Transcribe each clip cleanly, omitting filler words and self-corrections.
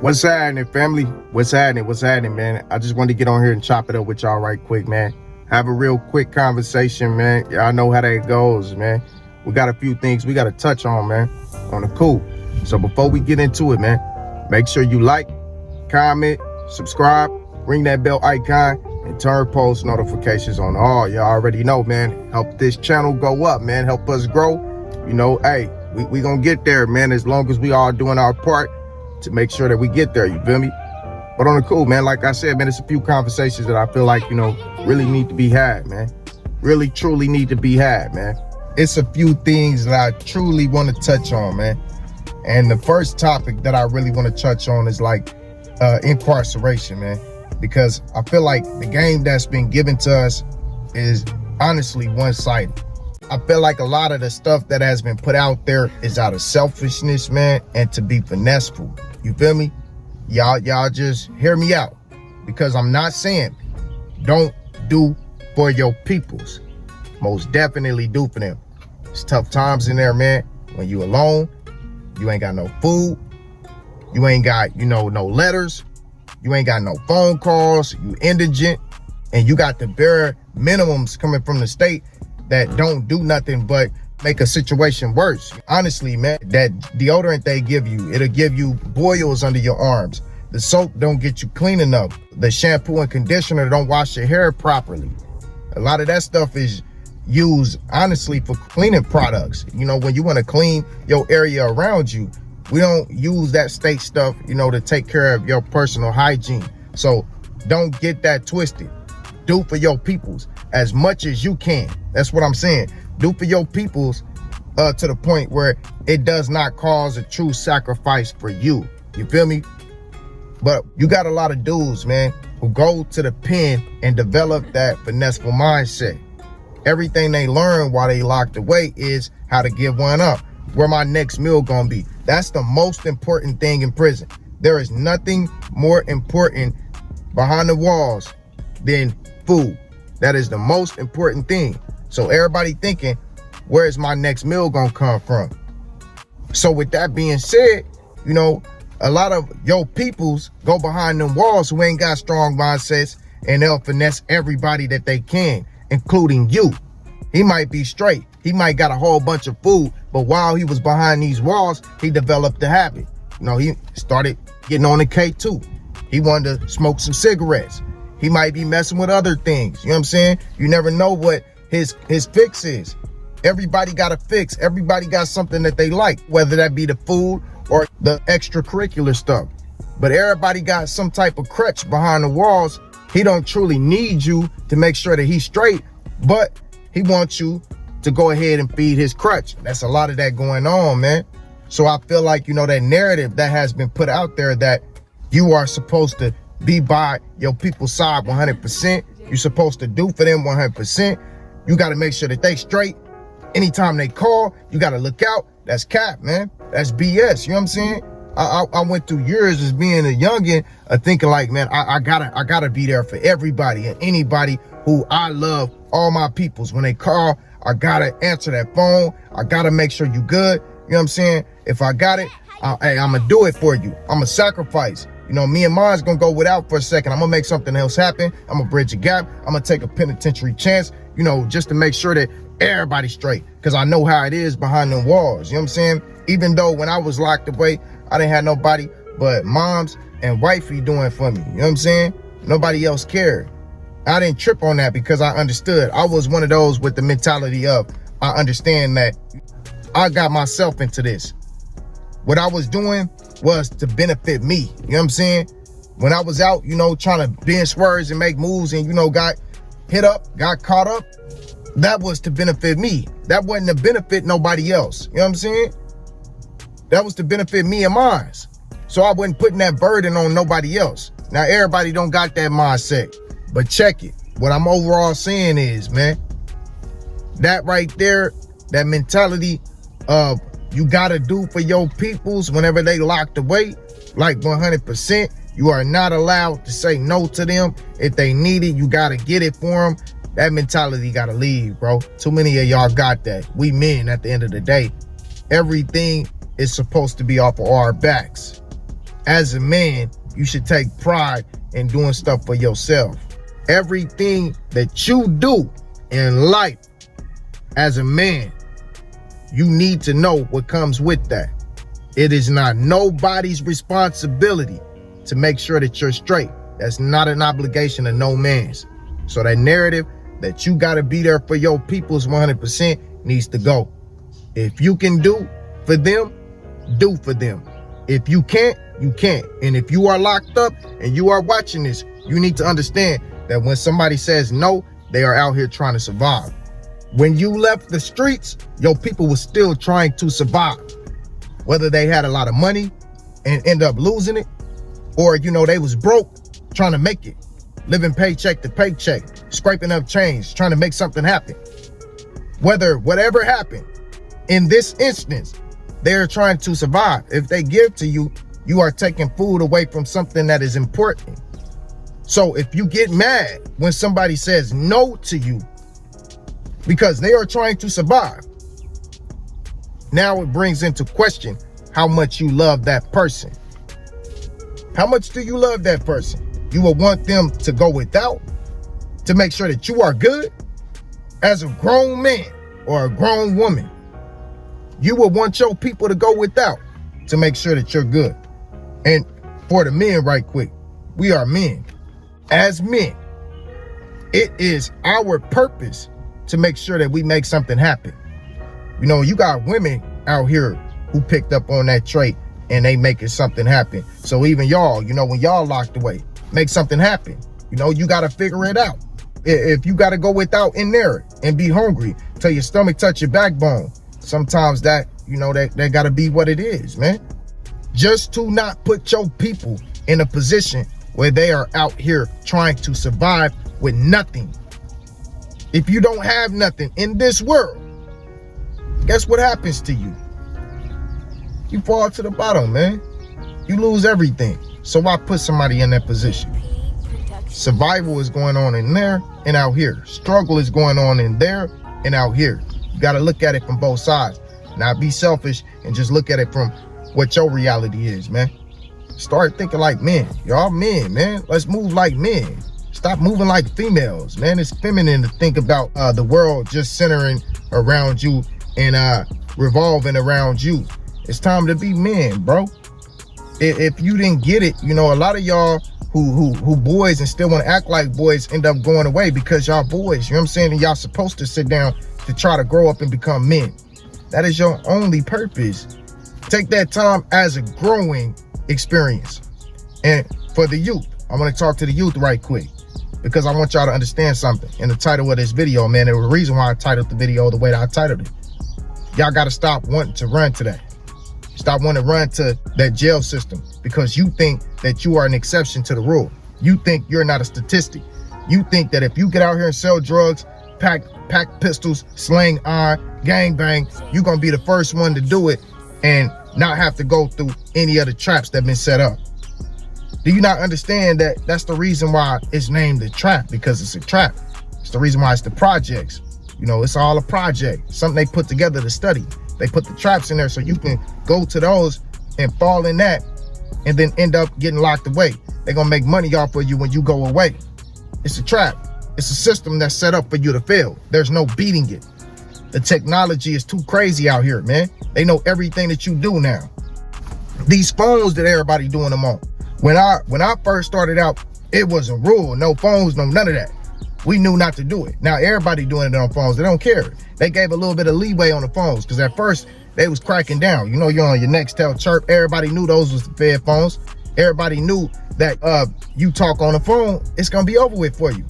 What's happening, family? What's happening, man? I just wanted to get on here and chop it up with y'all right quick, man. Have a real quick conversation, man. Y'all know how that goes, man. We got a few things we got to touch on, man, on the cool. So before we get into it, man, make sure you like, comment, subscribe, ring that bell icon, and turn post notifications on all. Y'all already know, man. Help this channel go up, man. Help us grow. You know, hey, we gonna get there, man, as long as we all doing our part to make sure that we get there, you feel me? But on the cool, man, like I said, man, it's a few conversations that I feel like, you know, really need to be had, man. Really, truly need to be had, man. It's a few things that I truly want to touch on, man. And the first topic that I really want to touch on is like incarceration, man. Because I feel like the game that's been given to us is honestly one-sided. I feel like a lot of the stuff that has been put out there is out of selfishness, man, and to be finesseful. You feel me? Y'all just hear me out, because I'm not saying don't do for your peoples. Most definitely do for them. It's tough times in there, man. When you alone, you ain't got no food, you ain't got, you know, no letters, you ain't got no phone calls, you indigent, and you got the bare minimums coming from the state that don't do nothing but make a situation worse. Honestly, man, that deodorant they give you, it'll give you boils under your arms. The soap don't get you clean enough. The shampoo and conditioner don't wash your hair properly. A lot of that stuff is used, honestly, for cleaning products. You know, when you want to clean your area around you, we don't use that state stuff, you know, to take care of your personal hygiene. So don't get that twisted. Do for your peoples as much as you can. That's what I'm saying. Do for your peoples to the point where it does not cause a true sacrifice for you. You feel me? But you got a lot of dudes, man, who go to the pen and develop that finesseful mindset. Everything they learn while they locked away is how to give one up. Where my next meal gonna be? That's the most important thing in prison. There is nothing more important behind the walls than food. That is the most important thing. So everybody thinking, where's my next meal gonna come from? So with that being said, you know, a lot of your peoples go behind them walls who ain't got strong mindsets, and they'll finesse everybody that they can, including you. He might be straight. He might got a whole bunch of food, but while he was behind these walls, he developed a habit. You know, he started getting on the K2. He wanted to smoke some cigarettes. He might be messing with other things. You know what I'm saying? You never know what his fix is. Everybody got a fix. Everybody got something that they like, whether that be the food or the extracurricular stuff. But everybody got some type of crutch behind the walls. He don't truly need you to make sure that he's straight, but he wants you to go ahead and feed his crutch. That's a lot of that going on, man. So I feel like, you know, that narrative that has been put out there that you are supposed to be by your people's side 100%. You're supposed to do for them 100%. You got to make sure that they straight. Anytime they call, you got to look out. That's cap, man. That's BS. You know what I'm saying? I went through years as being a youngin' thinking like, man, I gotta be there for everybody and anybody who I love. All my peoples, when they call, I gotta answer that phone. I gotta make sure you good. You know what I'm saying? If I got it, hey, I'm gonna do it for you. I'm gonna sacrifice. You know, me and mine's gonna go without for a second. I'm gonna make something else happen. I'm gonna bridge a gap. I'm gonna take a penitentiary chance, you know, just to make sure that everybody's straight. Cause I know how it is behind them walls. You know what I'm saying? Even though when I was locked away, I didn't have nobody but moms and wifey doing for me. You know what I'm saying? Nobody else cared. I didn't trip on that because I understood. I was one of those with the mentality of, I understand that I got myself into this. What I was doing was to benefit me. You know what I'm saying? When I was out, you know, trying to bend swerves and make moves and, you know, got hit up, got caught up, that was to benefit me. That wasn't to benefit nobody else. You know what I'm saying? That was to benefit me and mine. So I wasn't putting that burden on nobody else. Now, everybody don't got that mindset, but check it. What I'm overall saying is, man, that right there, that mentality of you gotta do for your peoples whenever they locked away, like 100%, you are not allowed to say no to them. If they need it, you gotta get it for them. That mentality gotta leave, bro. Too many of y'all got that. We men, at the end of the day, everything is supposed to be off of our backs. As a man, you should take pride in doing stuff for yourself. Everything that you do in life as a man, you need to know what comes with that. It is not nobody's responsibility to make sure that you're straight. That's not an obligation of no man's. So that narrative that you got to be there for your people's 100% needs to go. If you can do for them, do for them. If you can't, you can't. And if you are locked up and you are watching this, you need to understand that when somebody says no, they are out here trying to survive. When you left the streets, your people were still trying to survive. Whether they had a lot of money and end up losing it, or, they was broke trying to make it, living paycheck to paycheck, scraping up change, trying to make something happen. Whatever happened, in this instance, they're trying to survive. If they give to you, you are taking food away from something that is important. So if you get mad when somebody says no to you because they are trying to survive, now it brings into question how much you love that person. How much do you love that person? You will want them to go without to make sure that you are good? As a grown man or a grown woman, you will want your people to go without to make sure that you're good. And for the men, right quick, we are men. As men, it is our purpose to make sure that we make something happen. You got women out here who picked up on that trait and they making something happen. So even y'all, when y'all locked away, make something happen. You got to figure it out. If you got to go without in there and be hungry till your stomach touch your backbone, sometimes that, that got to be what it is, man. Just to not put your people in a position where they are out here trying to survive with nothing. If you don't have nothing in this world, guess what happens to you? You fall to the bottom, man. You lose everything. So why put somebody in that position? Survival is going on in there and out here. Struggle is going on in there and out here. You got to look at it from both sides. Not be selfish and just look at it from what your reality is, man. Start thinking like men. Y'all men, man. Let's move like men. Stop moving like females, man. It's feminine to think about the world just centering around you and revolving around you. It's time to be men, bro. If you didn't get it, a lot of y'all who boys and still want to act like boys end up going away because y'all boys, you know what I'm saying? And y'all supposed to sit down to try to grow up and become men. That is your only purpose. Take that time as a growing experience. And for the youth, I want to talk to the youth right quick because I want y'all to understand something. In the title of this video, man, there was a reason why I titled the video the way that I titled it. Y'all got to stop wanting to run to that. Stop wanting to run to that jail system because you think that you are an exception to the rule. You think you're not a statistic. You think that if you get out here and sell drugs, pack pistols, sling iron, gangbang, you're going to be the first one to do it and not have to go through any other traps that have been set up. Do you not understand that that's the reason why it's named a trap? Because it's a trap. It's the reason why it's the projects. It's all a project, something they put together to study. They put the traps in there so you can go to those and fall in that and then end up getting locked away. They're going to make money off of you when you go away. It's a trap. It's a system that's set up for you to fail. There's no beating it. The technology is too crazy out here, man. They know everything that you do now. These phones that everybody doing them on. When I first started out, it was a rule. No phones, no none of that. We knew not to do it. Now everybody doing it on phones. They don't care. They gave a little bit of leeway on the phones because at first they was cracking down. You're on your Nextel chirp. Everybody knew those was the Fed phones. Everybody knew that you talk on the phone, it's gonna be over with for you.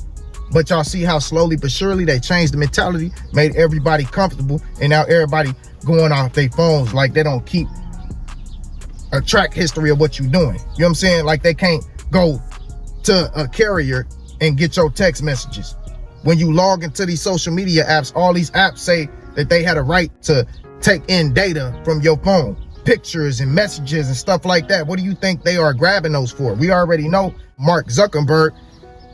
But y'all see how slowly but surely they changed the mentality, made everybody comfortable, and now everybody going off their phones like they don't keep a track history of what you're doing. You know what I'm saying? Like they can't go to a carrier and get your text messages. When you log into these social media apps, all these apps say that they had a right to take in data from your phone, pictures and messages and stuff like that. What do you think they are grabbing those for? We already know Mark Zuckerberg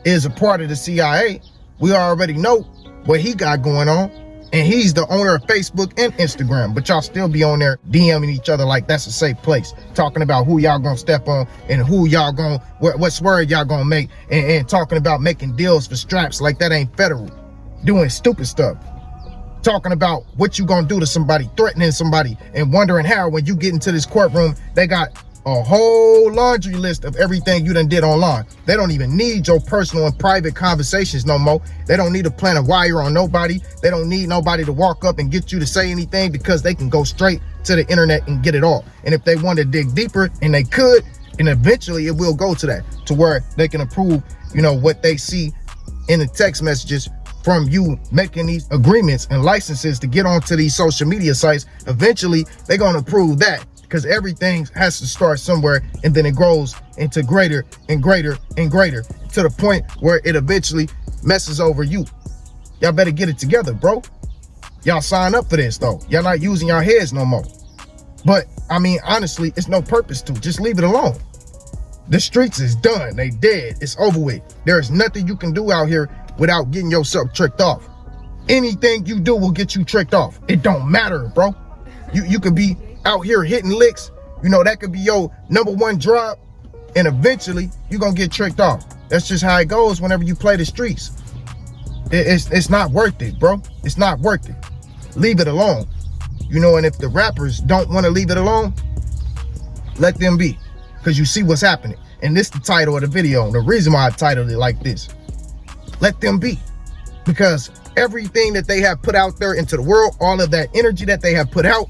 is a part of the CIA. We already know what he got going on. And he's the owner of Facebook and Instagram, but y'all still be on there DMing each other like that's a safe place, talking about who y'all gonna step on and who y'all gonna, what swear y'all gonna make, and talking about making deals for straps like that ain't federal, doing stupid stuff, talking about what you gonna do to somebody, threatening somebody, and wondering how when you get into this courtroom, they got a whole laundry list of everything you done did online. They don't even need your personal and private conversations no more. They don't need to plant a wire on nobody. They don't need nobody to walk up and get you to say anything, because they can go straight to the internet and get it all. And if they want to dig deeper, and they could, and eventually it will go to that, to where they can approve, you know, what they see in the text messages from you making these agreements and licenses to get onto these social media sites. Eventually they're going to approve that, because everything has to start somewhere, and then it grows into greater and greater and greater, to the point where it eventually messes over you. Y'all better get it together, bro. Y'all sign up for this though. Y'all not using your heads no more. But I mean, honestly, it's no purpose to. Just leave it alone. The streets is done. They dead. It's over with. There's nothing you can do out here without getting yourself tricked off. Anything you do will get you tricked off. It don't matter, bro. You could be out here hitting licks, you know, that could be your #1 drop, and eventually you're gonna get tricked off. That's just how it goes whenever you play the streets. It's not worth it, bro. It's not worth it. Leave it alone. You know, and if the rappers don't want to leave it alone, let them be, because you see what's happening. And this is the title of the video, and the reason why I titled it like this. Let them be, because everything that they have put out there into the world, all of that energy that they have put out,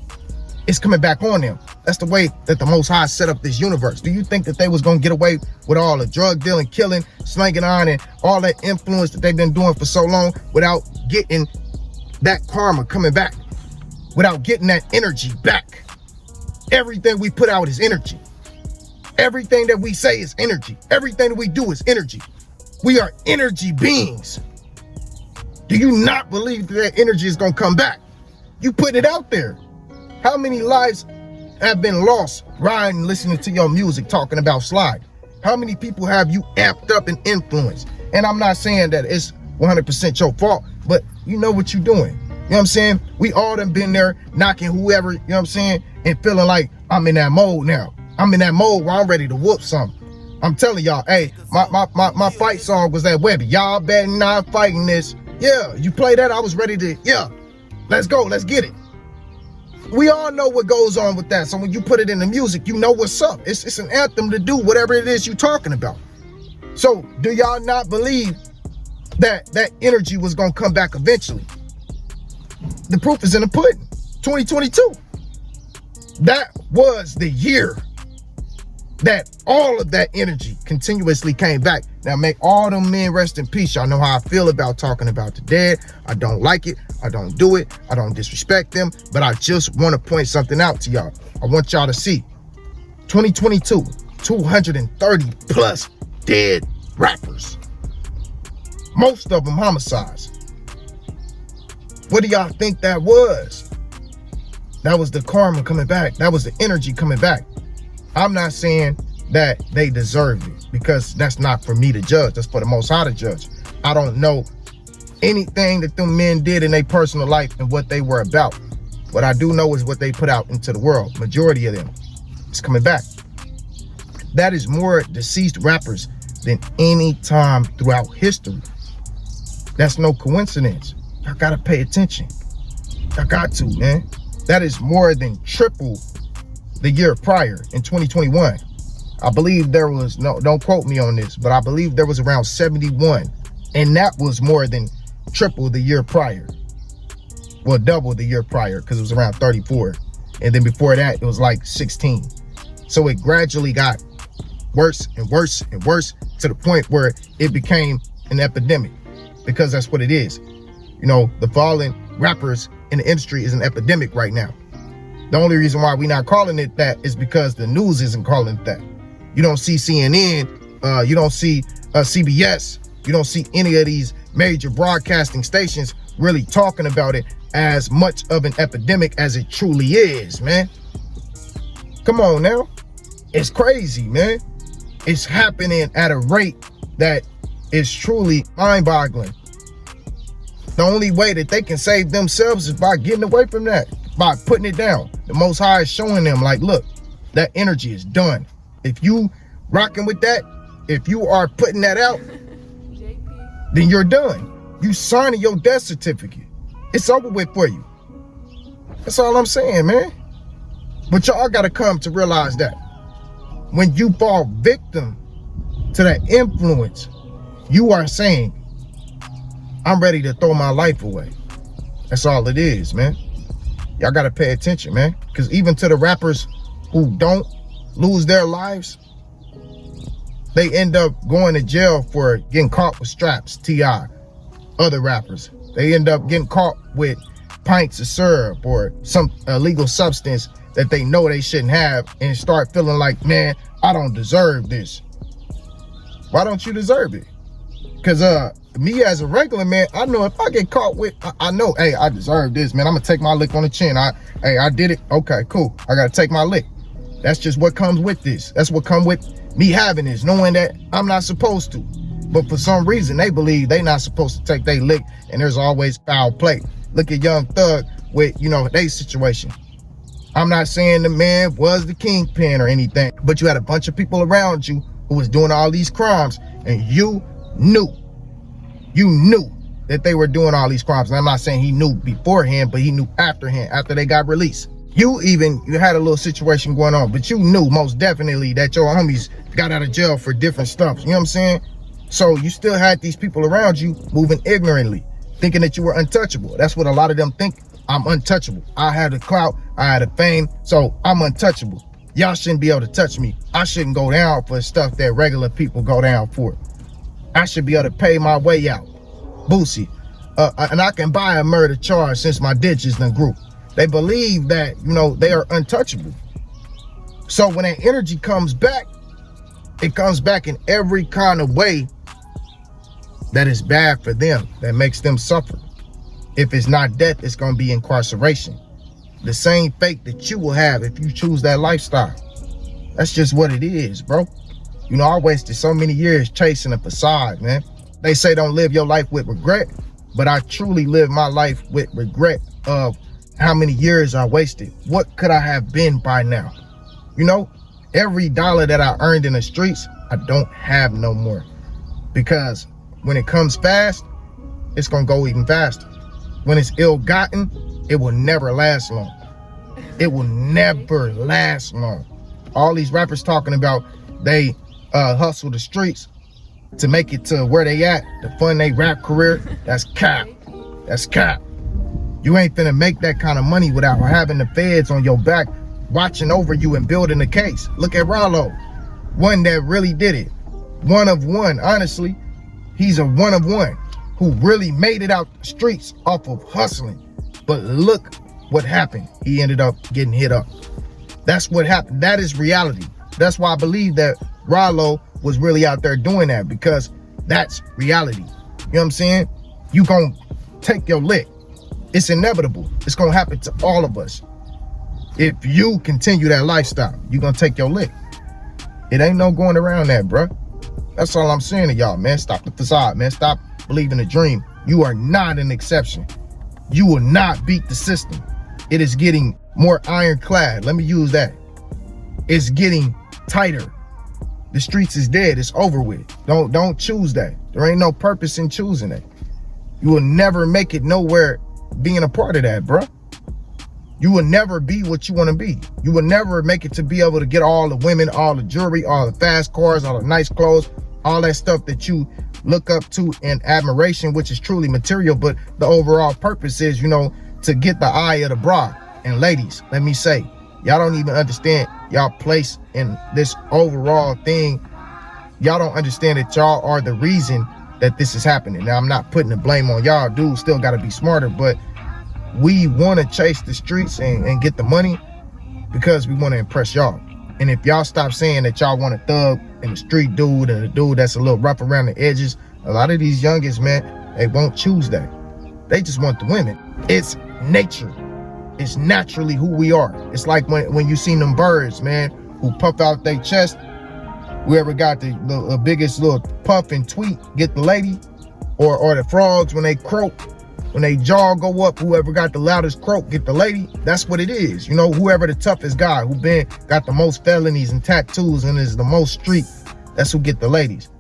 it's coming back on them. That's the way that the Most High set up this universe. Do you think that they was gonna get away with all the drug dealing, killing, slanging on, and all that influence that they've been doing for so long without getting that karma coming back, without getting that energy back? Everything we put out is energy. Everything that we say is energy. Everything that we do is energy. We are energy beings. Do you not believe that energy is gonna come back? You put it out there. How many lives have been lost riding, listening to your music, talking about slide? How many people have you amped up and influenced? And I'm not saying that it's 100% your fault, but you know what you're doing. You know what I'm saying? We all done been there knocking whoever, you know what I'm saying, and feeling like I'm in that mode now. I'm in that mode where I'm ready to whoop something. I'm telling y'all, hey, my fight song was that Webby. Y'all better not fighting this. Yeah, you play that, I was ready to, yeah, let's go, let's get it. We all know what goes on with that. So when you put it in the music, you know what's up. It's an anthem to do whatever it is you're talking about. So do y'all not believe that that energy was going to come back eventually? The proof is in the pudding. 2022. That was the year that all of that energy continuously came back. Now, make all them men rest in peace. Y'all know how I feel about talking about the dead. I don't like it. I don't do it. I don't disrespect them. But I just want to point something out to y'all. I want y'all to see. 2022, 230 plus dead rappers. Most of them homicides. What do y'all think that was? That was the karma coming back. That was the energy coming back. I'm not saying that they deserved it, because that's not for me to judge. That's for the Most High to judge. I don't know anything that them men did in their personal life and what they were about. What I do know is what they put out into the world. Majority of them is coming back. That is more deceased rappers than any time throughout history. That's no coincidence. Y'all gotta pay attention. Y'all got to, man. That is more than triple the year prior in 2021. I believe there was, no, don't quote me on this, but I believe there was around 71. And that was more than triple the year prior. Well, double the year prior, because it was around 34. And then before that, it was like 16. So it gradually got worse and worse and worse, to the point where it became an epidemic, because that's what it is. You know, the fallen rappers in the industry is an epidemic right now. The only reason why we're not calling it that is because the news isn't calling it that. You don't see CNN, you don't see CBS, you don't see any of these major broadcasting stations really talking about it as much of an epidemic as it truly is, man. Come on now. It's crazy, man. It's happening at a rate that is truly mind-boggling. The only way that they can save themselves is by getting away from that, by putting it down. The Most High is showing them, like, look, that energy is done. If you rocking with that, if you are putting that out, then you're done. You signing your death certificate. It's over with for you. That's all I'm saying, man. But y'all got to come to realize that when you fall victim to that influence, you are saying, I'm ready to throw my life away. That's all it is, man. Y'all got to pay attention, man. Because even to the rappers who don't lose their lives, they end up going to jail for getting caught with straps, T.I., other rappers. They end up getting caught with pints of syrup or some illegal substance that they know they shouldn't have, and start feeling like, man, I don't deserve this. Why don't you deserve it? Because me as a regular man, I know if I get caught with, I know, hey, I deserve this, man. I'm gonna take my lick on the chin. Hey, I did it. Okay, cool. I gotta take my lick. That's just what comes with this. That's what comes with me having this, knowing that I'm not supposed to. But for some reason, they believe they not supposed to take their lick, and there's always foul play. Look at Young Thug with, their situation. I'm not saying the man was the kingpin or anything, but you had a bunch of people around you who was doing all these crimes, and you knew that they were doing all these crimes. And I'm not saying he knew beforehand, but he knew afterhand, after they got released. You had a little situation going on, but you knew most definitely that your homies got out of jail for different stuff. You know what I'm saying? So you still had these people around you moving ignorantly, thinking that you were untouchable. That's what a lot of them think. I'm untouchable. I had the clout, I had the fame, so I'm untouchable. Y'all shouldn't be able to touch me. I shouldn't go down for stuff that regular people go down for. I should be able to pay my way out. Boosie. And I can buy a murder charge since my digits done grew. They believe that, they are untouchable. So when that energy comes back, it comes back in every kind of way that is bad for them, that makes them suffer. If it's not death, it's going to be incarceration. The same fate that you will have if you choose that lifestyle. That's just what it is, bro. I wasted so many years chasing a facade, man. They say don't live your life with regret, but I truly live my life with regret of how many years I wasted. What could I have been by now? Every dollar that I earned in the streets, I don't have no more. Because when it comes fast, it's going to go even faster. When it's ill-gotten, it will never last long. It will never last long. All these rappers talking about they hustle the streets to make it to where they at, to fund their rap career, that's cap. That's cap. You ain't finna make that kind of money without having the feds on your back, watching over you and building a case. Look at Rollo, one that really did it. One of one, honestly. He's a one of one who really made it out the streets off of hustling. But look what happened. He ended up getting hit up. That's what happened. That is reality. That's why I believe that Rollo was really out there doing that, because that's reality. You know what I'm saying? You gonna take your lick. It's inevitable. It's gonna happen to all of us. If you continue that lifestyle, you're gonna take your lick. It ain't no going around that, bro. That's all I'm saying to y'all, man. Stop the facade, man. Stop believing the dream. You are not an exception. You will not beat the system. It is getting more ironclad. Let me use that. It's getting tighter. The streets is dead. It's over with. Don't choose that. There ain't no purpose in choosing it. You will never make it nowhere being a part of that, bro. You will never be what you want to be. You will never make it to be able to get all the women, all the jewelry, all the fast cars, all the nice clothes, all that stuff that you look up to in admiration, which is truly material. But the overall purpose is, to get the eye of the bride. And ladies, let me say, y'all don't even understand y'all place in this overall thing. Y'all don't understand that y'all are the reason that this is happening. Now, I'm not putting the blame on y'all. Dudes still got to be smarter, but we want to chase the streets and get the money because we want to impress y'all. And if y'all stop saying that y'all want a thug and a street dude and a dude that's a little rough around the edges, a lot of these youngest, man, they won't choose that. They just want the women. It's nature. It's naturally who we are. It's like when you seen them birds, man, who puff out their chest. Whoever got the biggest little puff and tweet get the lady, or the frogs when they croak. when they jaw go up, whoever got the loudest croak get the lady. That's what it is. You know, whoever the toughest guy who got the most felonies and tattoos and is the most street, that's who get the ladies.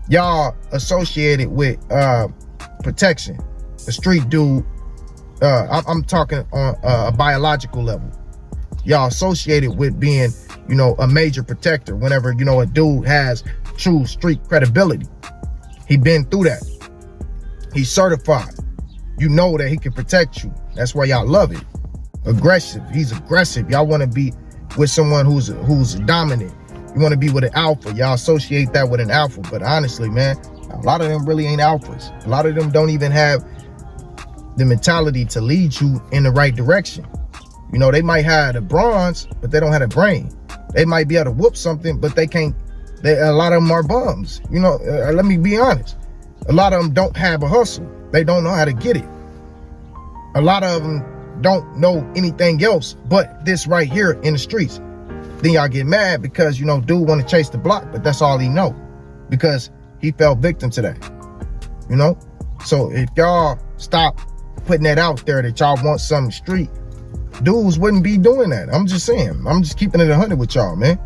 Y'all associated with protection. A street dude, I'm talking on a biological level. Y'all associated with being, you know, a major protector whenever, you know, a dude has true street credibility. He been through that. He's certified. You know that he can protect you. That's why y'all love it. Aggressive. He's aggressive. Y'all want to be with someone who's dominant. You want to be with an alpha. Y'all associate that with an alpha. But honestly, man, a lot of them really ain't alphas. A lot of them don't even have the mentality to lead you in the right direction. You know, they might have the bronze, but they don't have the brain. They might be able to whoop something, but they can't. A lot of them are bums. You know, let me be honest. A lot of them don't have a hustle. They don't know how to get it. A lot of them don't know anything else but this right here in the streets. Then y'all get mad because, you know, dude want to chase the block, but that's all he know because he fell victim to that, you know? So if y'all stop putting that out there that y'all want something street, dudes wouldn't be doing that. I'm just saying. I'm just keeping it 100 with y'all, man.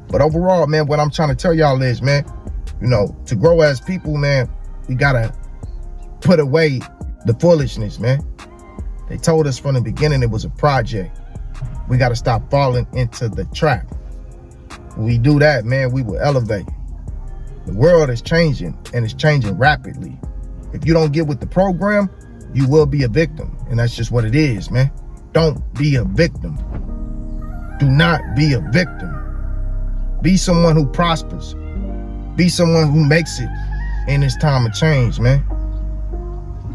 But overall, man, what I'm trying to tell y'all is, man, you know, to grow as people, man, we gotta put away the foolishness, man. They told us from the beginning it was a project. We gotta stop falling into the trap. When we do that, man, we will elevate. The world is changing, and it's changing rapidly. If you don't get with the program, you will be a victim. And that's just what it is, man. Don't be a victim. Do not be a victim. Be someone who prospers. Be someone who makes it in this time of change, man.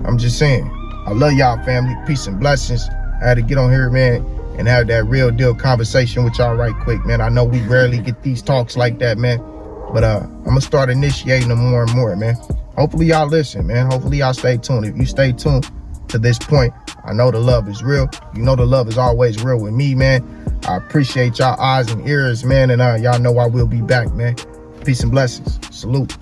I'm just saying. I love y'all, family. Peace and blessings. I had to get on here, man, and have that real deal conversation with y'all right quick, man. I know we rarely get these talks like that, man. But I'm going to start initiating them more and more, man. Hopefully y'all listen, man. Hopefully y'all stay tuned. If you stay tuned to this point, I know the love is real. You know the love is always real with me, man. I appreciate y'all eyes and ears, man. And y'all know I will be back, man. Peace and blessings. Salute.